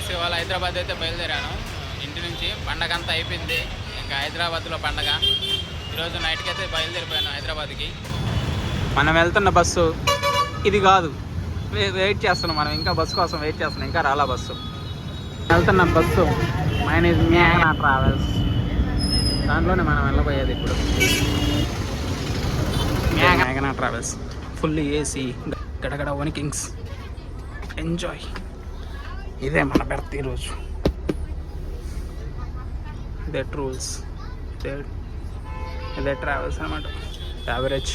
Guys ఇవాళ హైదరాబాద్ అయితే బయలుదేరాను. ఇంటి నుంచి పండగ అంతా అయిపోయింది. ఇంకా హైదరాబాద్లో పండగ. ఈరోజు నైట్కి అయితే బయలుదేరిపోయాను హైదరాబాద్కి. మనం వెళ్తున్న బస్సు ఇది కాదు, వెయిట్ చేస్తున్నాం. మనం ఇంకా బస్సు కోసం వెయిట్ చేస్తున్నాం, ఇంకా రాలా బస్సు. వెళ్తున్న బస్సు మైనేజ్ మేఘనా ట్రావెల్స్, దాంట్లోనే మనం వెళ్ళబోయేది ఇప్పుడు. మేఘనా ట్రావెల్స్ ఫుల్ ఏసీ, గడగడ వనికింగ్స్, ఎంజాయ్. ఇదే మన బెర్త్ ఈరోజు. ఇదే రూల్స్, ఇదే ట్రావెల్స్ అనమాట. Average,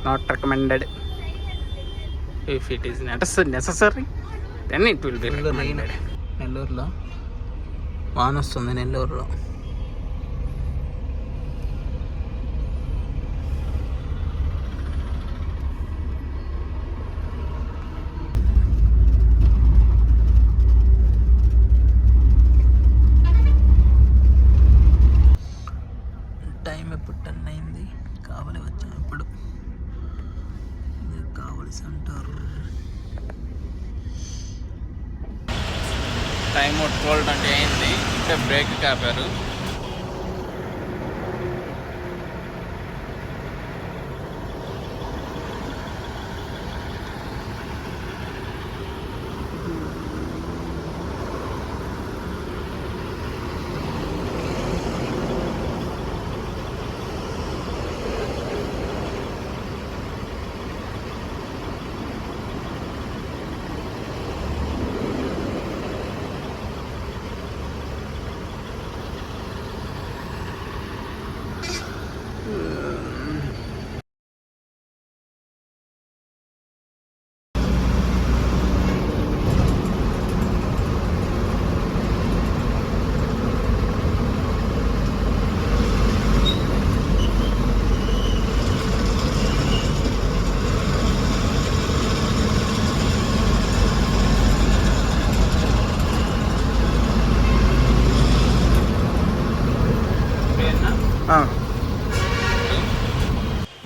not recommended. If it is necessary then it will be recommended. నెల్లూరులో వాన వస్తుంది. నెల్లూరులో టైం ఎప్పుడు 10 అయింది. కావాలి వచ్చాం ఇప్పుడు. కావాలి సెంటర్ టైం 12:20 అయింది. ఇంకా బ్రేక్ కాపారు.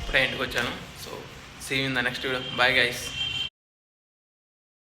ఇప్పుడే ఇంటికి వచ్చాను. So see you in the next video. Bye guys.